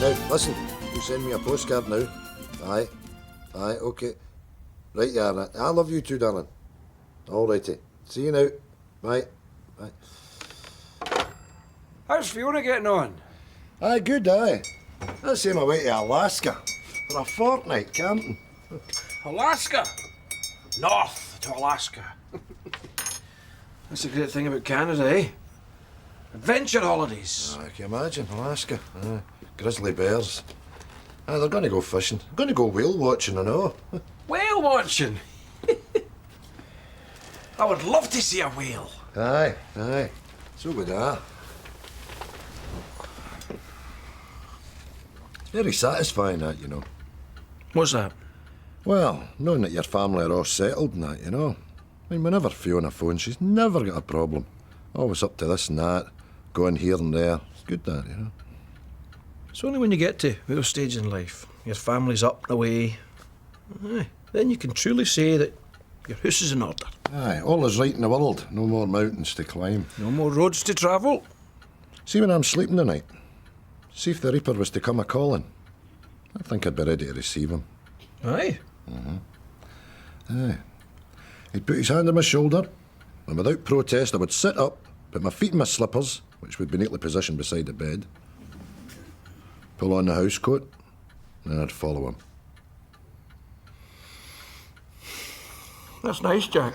Now, listen, you send me a postcard now. Aye, okay. Right, you are. I love you too, darling. All righty. See you now. Bye. How's Fiona getting on? Aye, good, aye. I sent my way to Alaska for a fortnight camping. Alaska? North to Alaska. That's the great thing about Canada, eh? Adventure holidays. I can imagine, Alaska. Grizzly bears. They're going to go fishing. Going to go whale watching and all. Whale watching? I would love to see a whale. Aye. So would I. It's very satisfying, that, you know. What's that? Well, knowing that your family are all settled and that, you know. I mean, whenever Fiona phones, she's never got a problem. Always up to this and that, going here and there. It's good, that, you know. It's only when you get to your stage in life, your family's up and away, then you can truly say that your house is in order. Aye, all is right in the world. No more mountains to climb. No more roads to travel. See, when I'm sleeping tonight, see if the Reaper was to come a-calling. I think I'd be ready to receive him. Aye? Aye. He'd put his hand on my shoulder, and without protest I would sit up, put my feet in my slippers, which would be neatly positioned beside the bed, pull on the housecoat, and then I'd follow him. That's nice, Jack.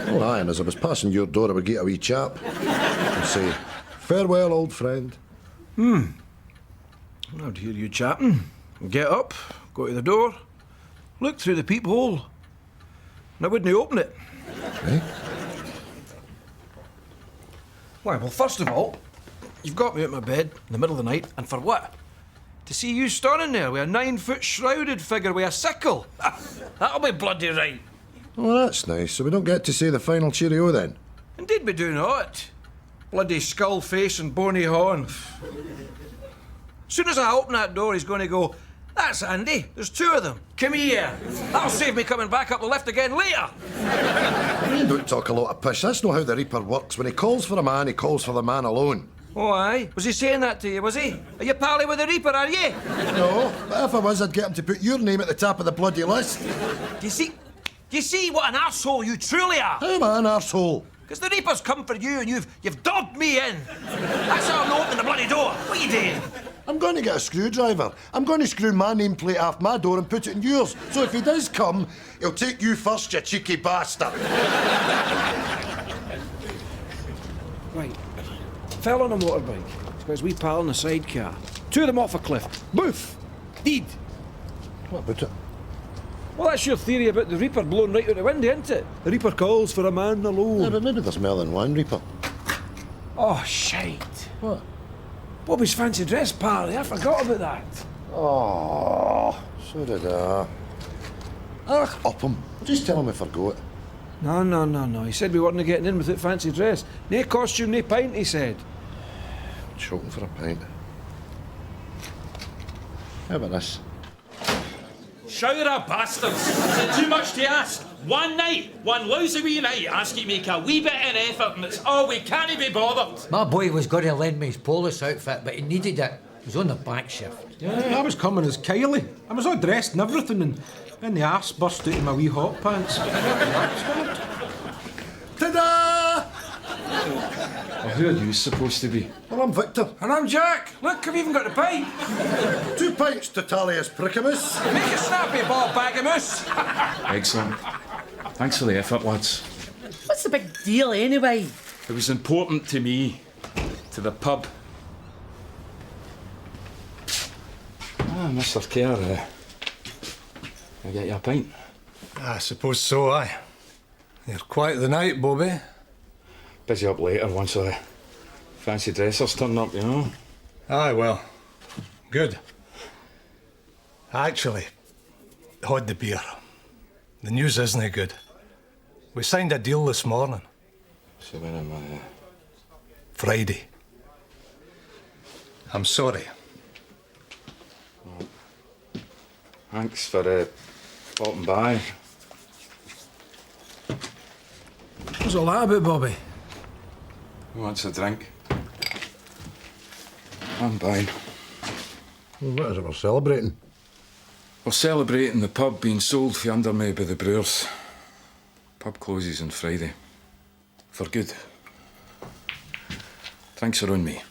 Oh, aye, and as I was passing your door, I would get a wee chap and say, "Farewell, old friend." I'd hear you chatting. Get up, go to the door, look through the peephole, and I wouldn't open it. Eh? Why, well, first of all, you've got me out of my bed in the middle of the night, and for what? To see you standing there with a 9-foot shrouded figure with a sickle. That'll be bloody right. Oh, that's nice. So we don't get to say the final cheerio then? Indeed we do not. Bloody skull face and bony horn. Soon as I open that door, he's going to go, "That's handy. There's 2 of them. Come here. That'll save me coming back up the lift again later." You don't talk a lot of pish. That's not how the Reaper works. When he calls for a man, he calls for the man alone. Oh, aye? Was he saying that to you, was he? Are you pally with the Reaper, are you? No, but if I was, I'd get him to put your name at the top of the bloody list. Do you see what an arsehole you truly are? How am I an arsehole? Because the Reaper's come for you and you've dogged me in. That's how I'm opening the bloody door. What are you doing? I'm going to get a screwdriver. I'm going to screw my nameplate off my door and put it in yours. So if he does come, he'll take you first, you cheeky bastard. Right. Fell on a motorbike. He's got his wee pal in a sidecar. 2 of them off a cliff. Boof! Deed. What about it? Well, that's your theory about the Reaper blown right out the window, isn't it? The Reaper calls for a man alone. Yeah, but maybe there's more than one Reaper. Oh, shite. What? Bobby's fancy dress party. I forgot about that. Oh, so did I. Up him. Just tell him I forgot. No. He said we weren't getting in without fancy dress. No costume, no pint, he said. Choking for a pint. How about this? Shower of bastards. Is it too much to ask? One night, one lousy wee night, ask you to make a wee bit of an effort and it's all we can't be bothered. My boy was going to lend me his police outfit, but he needed it. He was on the back shift. Yeah, I was coming as Kylie. I was all dressed and everything, and then the arse burst out of my wee hot pants. Ta-da! Well, who are you supposed to be? Well, I'm Victor. And I'm Jack. Look, I've even got a pint. 2 pints to Talius Pricamus. Make a snappy ball, bagamus. Excellent. Thanks for the effort, lads. What's the big deal anyway? It was important to me. To the pub. Mr. Kerr, I'll get you a pint. I suppose so, aye. You're quite the night, Bobby. Busy up later once the fancy dressers turn up, you know. Aye, well, good. Actually, hold the beer. The news isn't good. We signed a deal this morning. So when am I? Friday. I'm sorry. Thanks for popping by. What's all that about, Bobby? Who wants a drink? I'm buying. Well, what is it we're celebrating? We're celebrating the pub being sold for under me by the brewers. Pub closes on Friday. For good. Drinks are on me.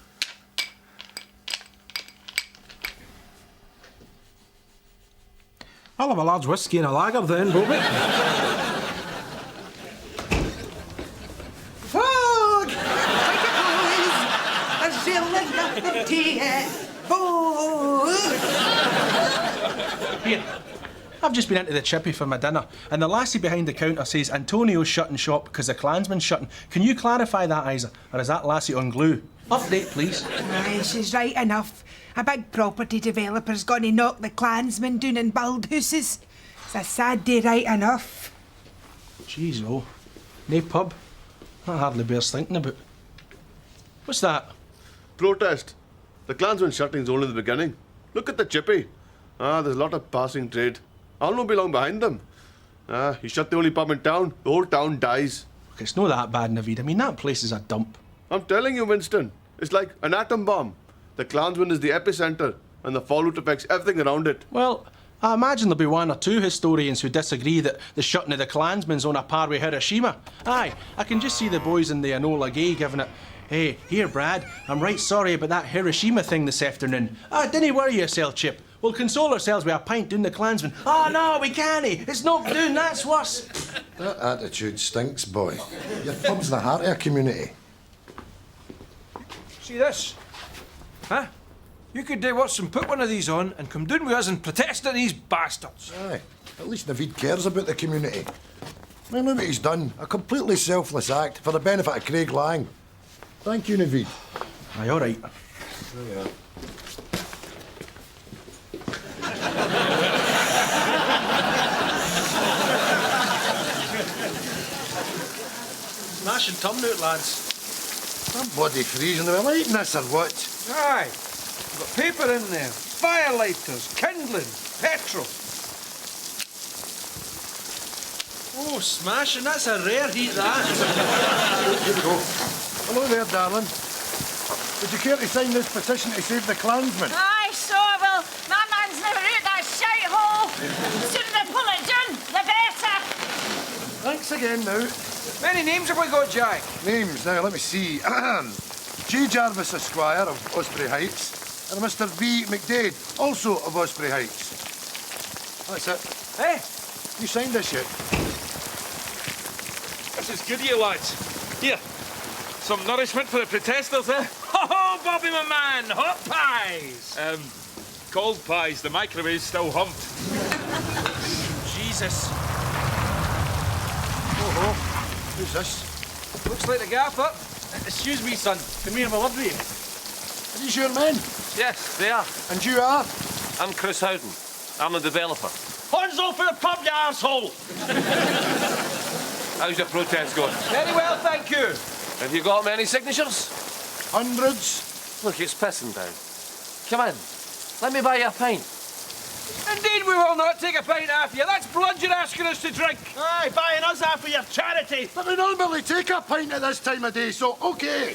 I'll have a large whiskey and a lager then, Bobby. Fog! Like it boys! A zillion nothing tea! Fog! Here, I've just been into the chippy for my dinner, and the lassie behind the counter says Antonio's shutting shop because the Clansman's shutting. Can you clarify that, Isa? Or is that lassie on glue? Update, please. Aye, she's right enough. A big property developer's gonna knock the Clansman down and build houses. It's a sad day, right enough. Jeez, oh. Nae pub? That hardly bears thinking about. What's that? Protest. The Clansman shutting's only the beginning. Look at the chippy. There's a lot of passing trade. I'll not be long behind them. You shut the only pub in town, the whole town dies. Okay, it's not that bad, Naveed. I mean, that place is a dump. I'm telling you, Winston. It's like an atom bomb. The Clansman is the epicenter, and the fallout affects everything around it. Well, I imagine there'll be one or two historians who disagree that the shutting of the Clansman's on a par with Hiroshima. Aye, I can just see the boys in the Enola Gay giving it, "Hey, here, Brad, I'm right sorry about that Hiroshima thing this afternoon. Dinna worry yourself, Chip. We'll console ourselves with a pint down the Clansman. No, we can't. It's not doing, that's worse." That attitude stinks, boy. Your pub's the heart of a community. See this? Huh? You could do what's and put one of these on and come down with us and protest at these bastards. Aye, at least Naveed cares about the community. I mean, look what he's done. A completely selfless act for the benefit of Craiglang. Thank you, Naveed. Aye, all right. There you are. Smashing tum out, lads. I'm bloody freezing. Are we lighting this or what? Aye. We've got paper in there, firelighters, kindling, petrol. Oh, smashing. That's a rare heat, that. Here we go. Hello there, darling. Would you care to sign this petition to save the Clansman? Aye, so I will. My man's never out that shite hole. The sooner they pull it down, the better. Thanks again now. Many names have we got, Jack? Names, now, let me see. G. Jarvis Esquire of Osprey Heights and Mr. B. McDade, also of Osprey Heights. That's it. Eh? You signed this yet? This is good of you, lads. Here, some nourishment for the protesters, eh? Ho-ho, Bobby, my man! Hot pies! Cold pies. The microwave's still humped. Jesus. Oh, who's this? Looks like the gaffer. Excuse me, son. Can we have a word with you? Are these your men? Yes, they are. And you are? I'm Chris Howden. I'm the developer. Hands off for the pub, you arsehole! How's your protest going? Very well, thank you. Have you got many signatures? Hundreds. Look, it's pissing down. Come in. Let me buy you a pint. Indeed, we will not take a pint after you. That's blood you're asking us to drink. Aye, buying us half for your charity. But we normally take a pint at this time of day, so okay.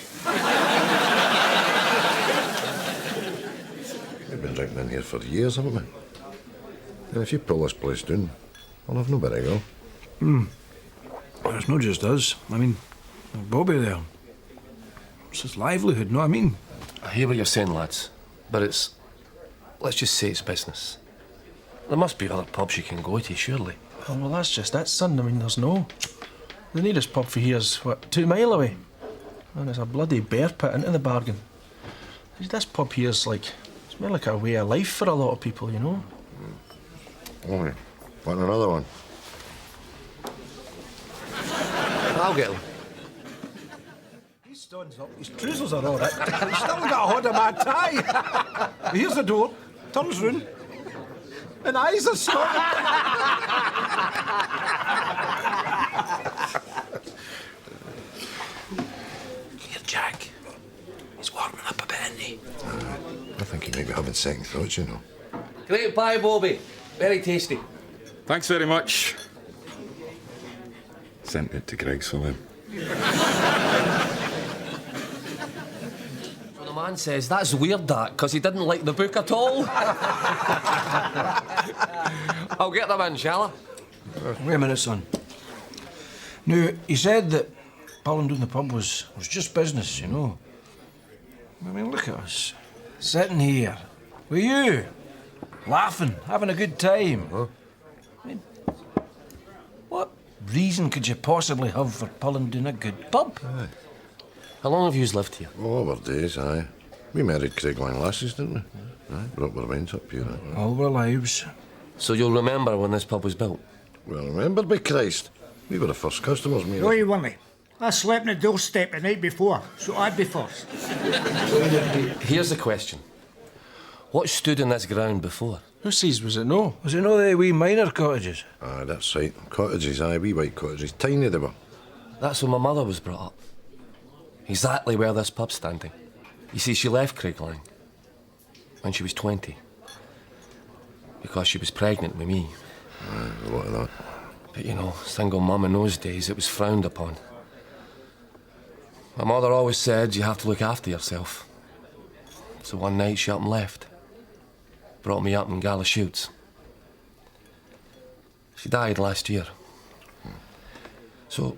We've been drinking in here for years, haven't we? And if you pull this place down, I'll have nobody to go. Well, it's not just us. I mean, Bobby there. It's his livelihood, know what I mean? I hear what you're saying, lads, but it's... let's just say it's business. There must be other pubs you can go to, surely. Oh, well, that's just it, son. I mean, there's no... The nearest pub for here's, what, 2 mile away? And it's a bloody bear pit into the bargain. This pub here's like... It's more like a way of life for a lot of people, you know? Oh, want another one? I'll get them. He's stones up. His trousers are all right. He's still got a hood of my tie. Here's the door. Turns round. And eyes are snorting. Here, Jack. He's warming up a bit, isn't he? I think he may be having second thoughts, you know. Great pie, Bobby. Very tasty. Thanks very much. Sent it to Greg's for them. For the man says that's weird, that, because he didn't like the book at all. I'll get them in, shall I? Wait a minute, son. Now, he said that pulling down the pub was just business, you know. I mean, look at us. Sitting here with you, laughing, having a good time. Huh? I mean, what reason could you possibly have for pulling down a good pub? Aye. How long have you lived here? Oh, our days, aye. We married Craiglang lasses, didn't we? Aye, brought our wines up here. Aye. All our lives. So you'll remember when this pub was built? Well, remember, by Christ. We were the first customers, mate. No, you weren't. I slept on the doorstep the night before, so I'd be first. Here's the question. What stood in this ground before? Who says was it no? Was it no the wee minor cottages? Aye, that's right. Cottages, aye, wee white cottages. Tiny they were. That's where my mother was brought up. Exactly where this pub's standing. You see, she left Craiglang when she was 20. Because she was pregnant with me. Aye, a lot of that. But you know, single mum in those days, it was frowned upon. My mother always said you have to look after yourself. So one night she up and left. Brought me up in Gallashoots. She died last year. So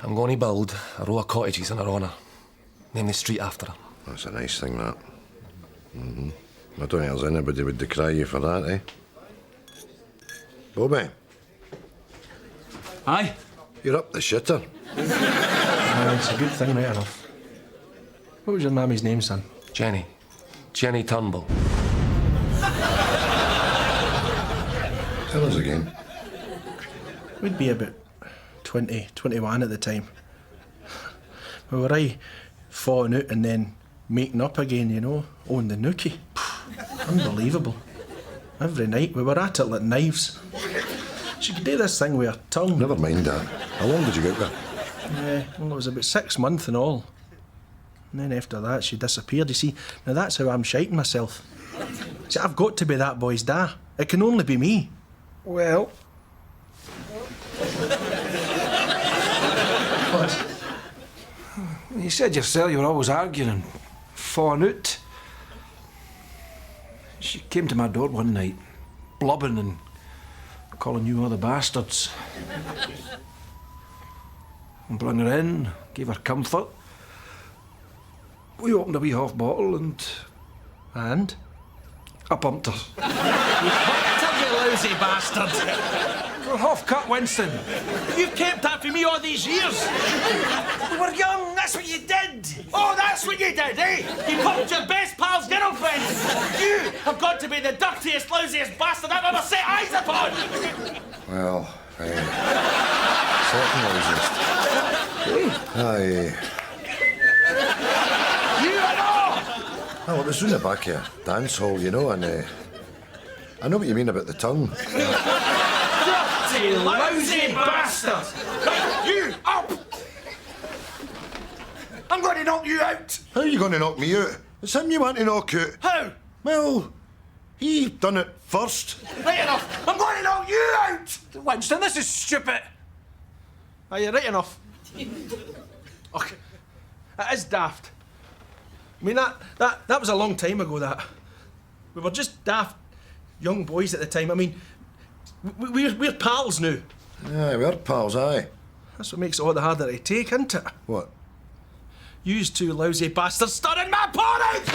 I'm going to build a row of cottages in her honour. Name the street after her. That's a nice thing, that. Mm-hmm. I don't think there's anybody would decry you for that, eh? Bobby. Aye. You're up the shitter. It's a good thing, right enough. What was your mammy's name, son? Jenny. Jenny Turnbull. Tell us again. We'd be about 20, 21 at the time. We were aye falling out and then making up again, you know, on the nookie. Unbelievable. Every night we were at it like knives. She could do this thing with her tongue. Never mind that. How long did you get there? Well, it was about 6 months and all. And then after that, she disappeared, you see. Now that's how I'm shiting myself. See, I've got to be that boy's da. It can only be me. Well... What? You said yourself you were always arguing and falling out. She came to my door one night, blubbing and calling you all the bastards. I brought her in, gave her comfort. We opened a wee half bottle and... And? I pumped her. You pumped her, you lousy bastard! We're half cut, Winston. You've kept that for me all these years! We were young, that's what you did! Oh, that's what you did, eh? You pumped your best pal's girlfriend! You have got to be the dirtiest, lousiest bastard I've ever set eyes upon! Well, certainly. Aye. You and all! Oh, it was in the back of a dance hall, you know, and I know what you mean about the tongue. Dirty, lousy bastard! Right, you, up! I'm going to knock you out! How are you going to knock me out? It's him you want to knock out. How? Well, he done it first. Right enough! I'm going to knock you out! Winston, this is stupid. Are you right enough? Okay. It is daft. I mean, that was a long time ago, that. We were just daft young boys at the time. I mean, we're pals now. Aye, we're pals, aye. That's what makes it all the harder to take, isn't it? What? Yous two lousy bastards stirring my porridge!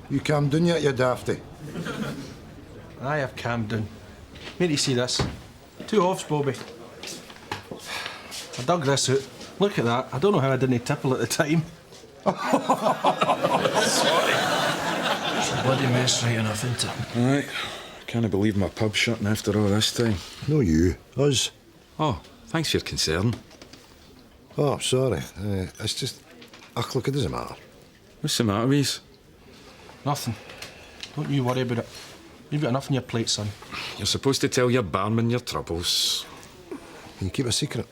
You calmed down yet, you dafty? I have calmed down. Wait till you see this. 2 offs, Bobby. I dug this out. Look at that. I don't know how I didn't tipple at the time. Sorry. It's a bloody mess right enough, isn't it? Aye. Can't believe my pub's shutting after all this time. No, you. Us. Oh, thanks for your concern. Oh, sorry. It's just... Ach, look, it doesn't matter. What's the matter with you? Nothing. Don't you worry about it. You've got enough on your plate, son. You're supposed to tell your barman your troubles. Can you keep a secret?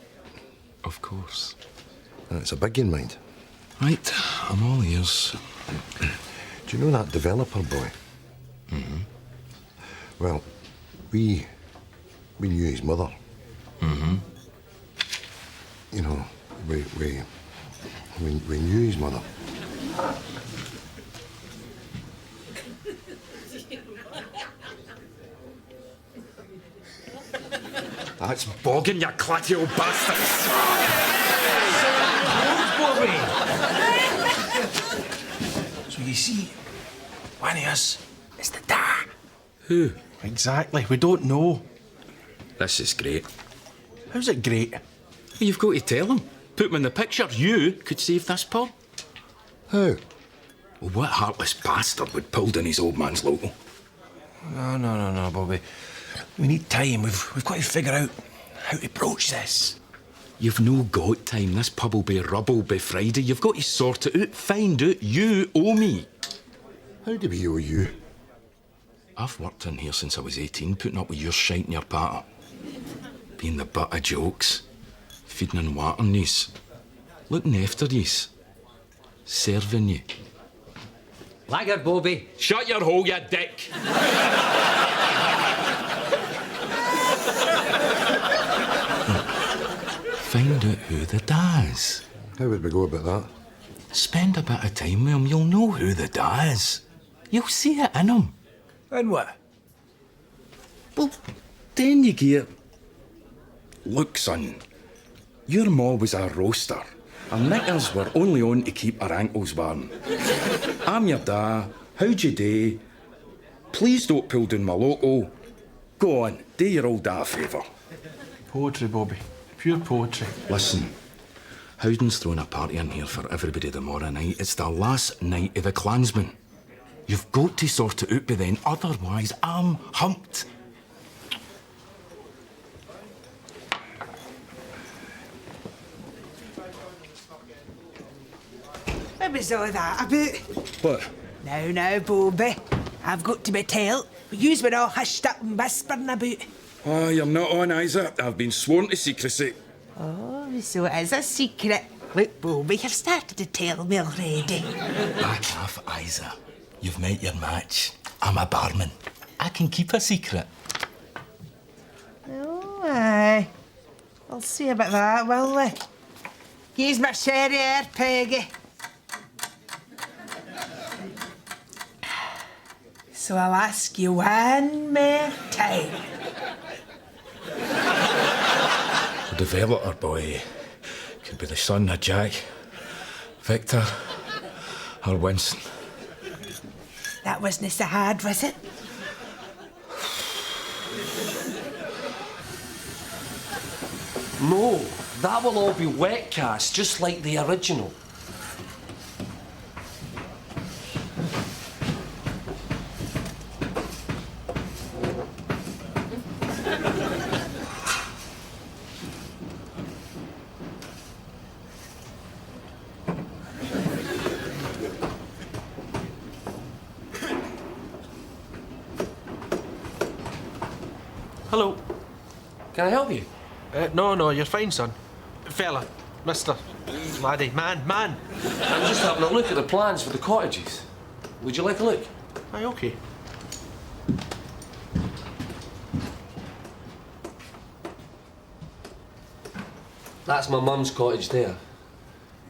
Of course. It's a big in mind. Right, I'm all ears. Do you know that developer boy? Mm-hmm. Well, we knew his mother. Mm-hmm. You know, we knew his mother. That's bogging, you clatty old bastards! So you see, one of us is the dad. Who? Exactly, we don't know. This is great. How's it great? Well, you've got to tell him. Put him in the picture. You could save this pub. How? Well, what heartless bastard would pull down his old man's logo? No, Bobby. We need time. We've got to figure out how to broach this. You've no got time. This pub will be rubble by Friday. You've got to sort it out. Find out. You owe me. How do we owe you? I've worked in here since I was 18, putting up with your shite in your patter. Being the butt of jokes. Feeding and watering yous. Looking after yous. Serving you. Lager, Bobby. Shut your hole, you dick! Find out who the da's. How would we go about that? Spend a bit of time with him, you'll know who the da's. You'll see it in him. And what? Well, then you get... Look, son, your ma was a roaster, and knickers were only on to keep her ankles warm. I'm your da, how'd you do? Please don't pull down my logo. Go on, do your old da a favour. Poetry, Bobby. Pure poetry. Listen, Howden's throwing a party in here for everybody tomorrow night. It's the last night of the Clansman. You've got to sort it out by then, otherwise I'm humped. What was all that about? What? Now, Bobby. I've got to be told. Yous were all hushed up and whispering about. Oh, you're not on, Isa. I've been sworn to secrecy. Oh, so it is a secret. Look, Bobby, you've started to tell me already. Back off, Isa. You've met your match. I'm a barman. I can keep a secret. Oh, aye. We'll see about that, will we? Here's my sherry here, Peggy. So I'll ask you one more time. The developer boy could be the son of Jack, Victor, or Winston. That wasn't so hard, was it? No, that will all be wet cast, just like the original. Hello. Can I help you? No, you're fine, son. Fella, mister, laddie, man. I'm just having a look at the plans for the cottages. Would you like a look? Aye, okay. That's my mum's cottage there.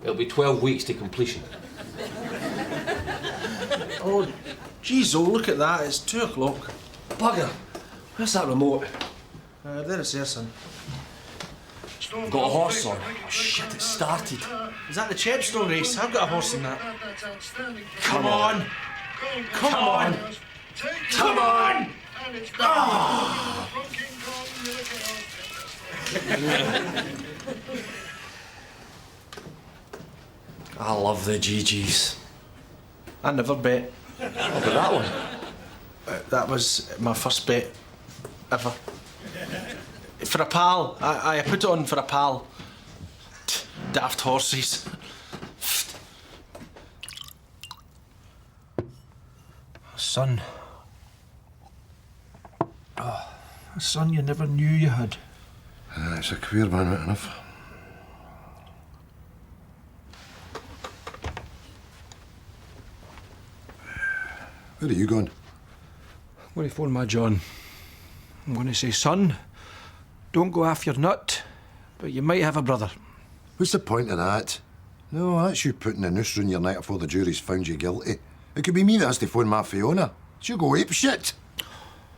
It'll be 12 weeks to completion. Oh, jeez, look at that. It's 2 o'clock. Bugger! Where's that remote? There it's there, son. I've got a horse on. Oh, shit, it started. Is that the Chepstow race? I've got a horse in that. Come on! Come on! Come on! I love the GGs. I never bet. What about that one? That was my first bet ever. For a pal. I put it on for a pal. Daft horses. Son. Oh, a son you never knew you had. It's a queer one, right enough. Where are you going? I'm going to phone my John. I'm going to say, son, don't go off your nut, but you might have a brother. What's the point of that? No, that's you putting the noose round your neck before the jury's found you guilty. It could be me that has to phone my Fiona. She'll go ape shit.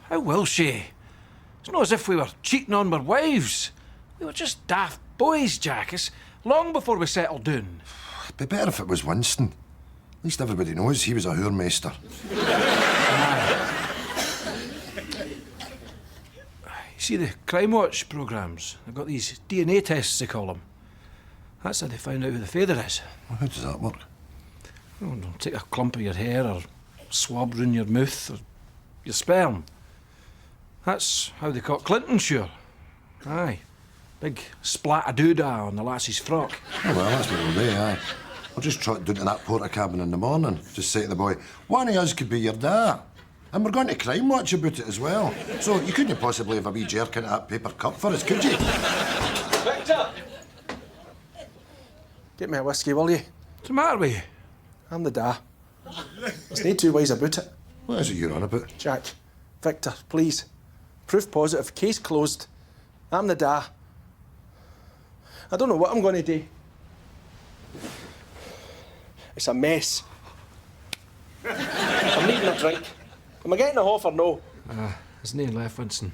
How will she? It's not as if we were cheating on our wives. We were just daft boys, Jack. It's long before we settled down. It'd be better if it was Winston. At least everybody knows he was a whoremaster. You see the Crime Watch programmes? They've got these DNA tests, they call them. That's how they find out who the father is. Well, how does that work? Well, they'll take a clump of your hair or swab round your mouth or your sperm. That's how they caught Clinton, sure. Aye. Big splat of doodah on the lassie's frock. Oh, well, that's what we'll do, aye. I'll just trot down to that porter cabin in the morning. Just say to the boy, one of us could be your dad. And we're going to Crime Watch about it as well. So you couldn't possibly have a wee jerk into that paper cup for us, could you? Victor! Get me a whiskey, will you? What's the matter with you? I'm the da. There's no two ways about it. What is it you're on about? Jack, Victor, please. Proof positive, case closed. I'm the da. I don't know what I'm going to do. It's a mess. I'm needing a drink. Am I getting a half or no? There's no left, Winston.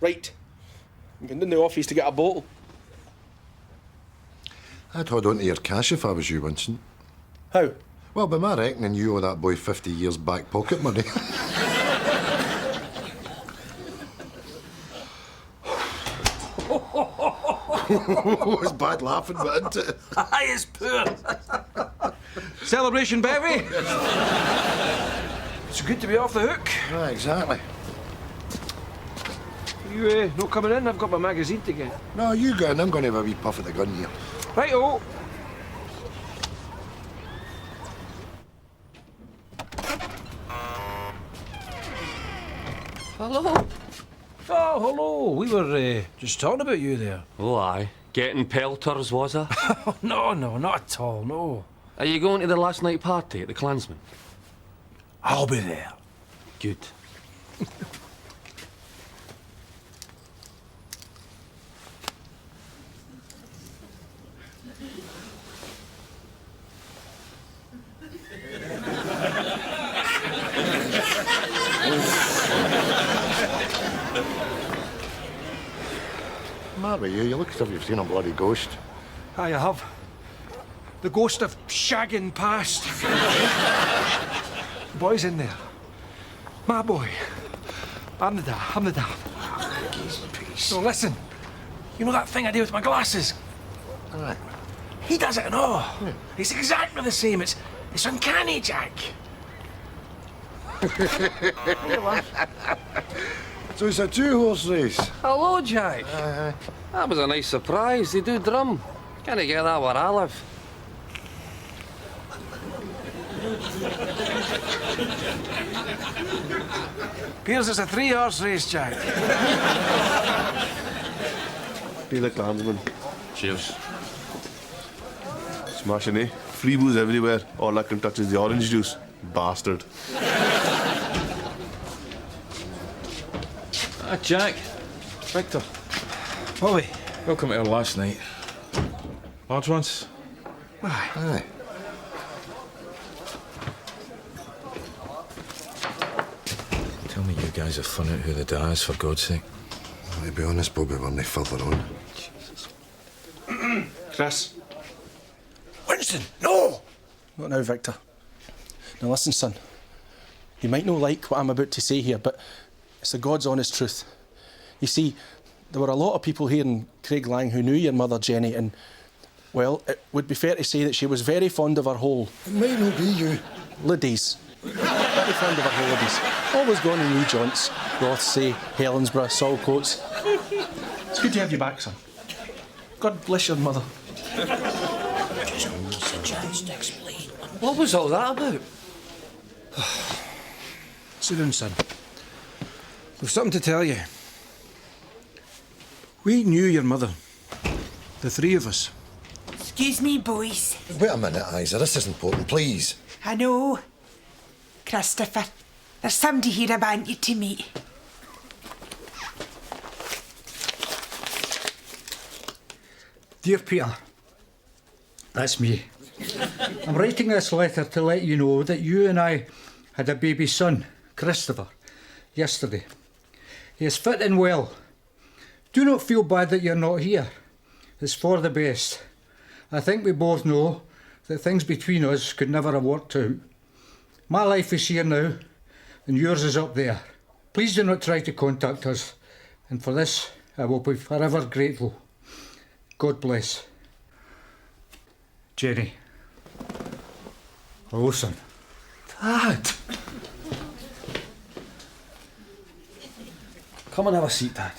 Right. I'm going down to the office to get a bottle. I'd hold on to your cash if I was you, Winston. How? Well, by my reckoning, you owe that boy 50 years back pocket money. It's bad laughing, but isn't it? Aye, it's poor. Celebration, Bevy. It's good to be off the hook. Right, exactly. You not coming in? I've got my magazine to get. No, you go in. I'm going to have a wee puff at the gun here. Right-o. Hello. Oh, hello. We were just talking about you there. Oh, aye. Getting pelters, was I? Oh, no, not at all, no. Are you going to the last night party at the Clansman? I'll be there. Good. Mad with you? You look as if you've seen a bloody ghost. Aye, I have. The ghost of shagging past. The boy's in there. My boy. I'm the dad. Peace. So listen. You know that thing I do with my glasses? Aye. He does it and all. It's exactly the same. It's uncanny, Jack. So it's a two-horse race. Hello, Jack. That was a nice surprise. They do drum. Can't get that where I live. Piers, it's a 3-horse race, Jack. Be the Clansman. Cheers. Smashing, eh? Free booze everywhere. All I can touch is the orange juice. Bastard. Jack. Victor. Bobby. Welcome to our last night. Large ones? Aye. Tell me you guys have found out who the dad is, for God's sake. Well, to be honest, Bobby, we're no further on. Chris. Winston, no! Not now, Victor. Now listen, son. You might not like what I'm about to say here, but it's the God's honest truth. You see, there were a lot of people here in Craiglang who knew your mother, Jenny, and, well, it would be fair to say that she was very fond of her whole... It might not be you. Liddies. Very fond of her holidays. Always going to new joints. Rothsay, Helensburgh, Saltcoats. It's good to have you back, son. God bless your mother. What was all that about? Sit down, son. We've something to tell you. We knew your mother. The three of us. Excuse me, boys. Wait a minute, Isa. This is important, please. I know. Christopher, there's somebody here I want you to meet. Dear Peter, that's me. I'm writing this letter to let you know that you and I had a baby son, Christopher, yesterday. He is fit and well. Do not feel bad that you're not here. It's for the best. I think we both know that things between us could never have worked out. My life is here now, and yours is up there. Please do not try to contact us, and for this I will be forever grateful. God bless. Jenny. Hello, son. Dad! Come and have a seat, Dad.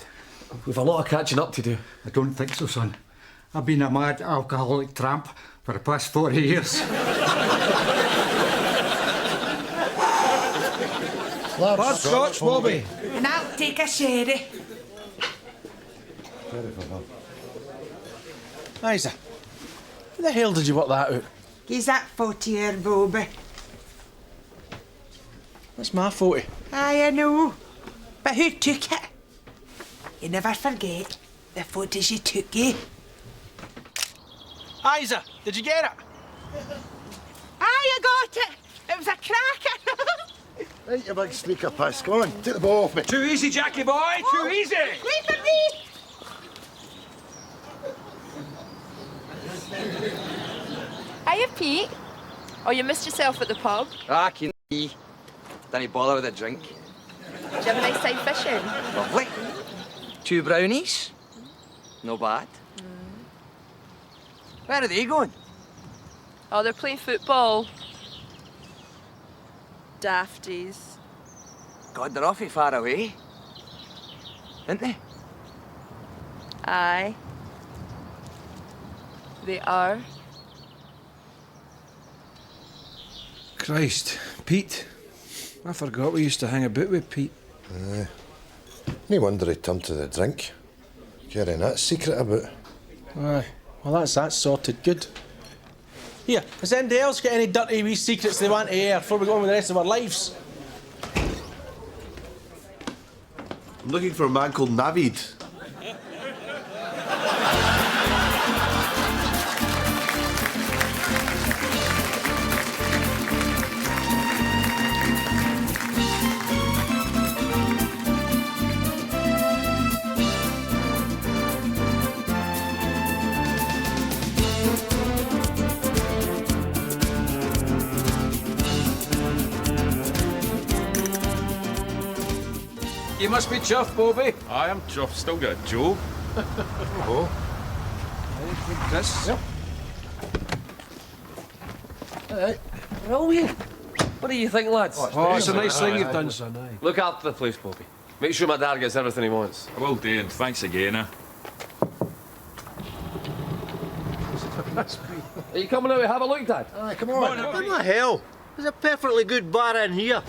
We've a lot of catching up to do. I don't think so, son. I've been a mad alcoholic tramp for the past 40 years. Blood Scotch, Bobby. And I'll take a sherry. Isa, how the hell did you work that out? He's that 40-year Bobby. That's my 40. Aye, I know. But who took it? You never forget the photos you took, eh? Isa, did you get it? Aye, I got it. It was a cracker. Right, you big sneaker piss. Come on, take the ball off me. Too easy, Jackie boy, too easy. Wait for me. Hiya, Pete. Oh, you missed yourself at the pub. Ah, can you? Didn't bother with a drink. Did you have a nice time fishing? Lovely. 2 brownies. No bad. Where are they going? Oh, they're playing football. Dafties. God, they're awfully far away. Aren't they? Aye. They are. Christ, Pete. I forgot we used to hang about with Pete. No wonder he turned to the drink. Carrying that secret about. Aye. Well, that's that sorted. Good. Here, has anybody else got any dirty wee secrets they want to air before we go on with the rest of our lives? I'm looking for a man called Navid. You must be chuffed, Bobby. I am chuffed. Still got a job. Oh. Chris? Yep. Brilliant. What do you think, lads? Oh, it's a nice thing you've done, son. Aye. Look after the place, Bobby. Make sure my dad gets everything he wants. I will do, and thanks again, Are you coming out to have a look, Dad? Aye, come on. What the hell? There's a perfectly good bar in here.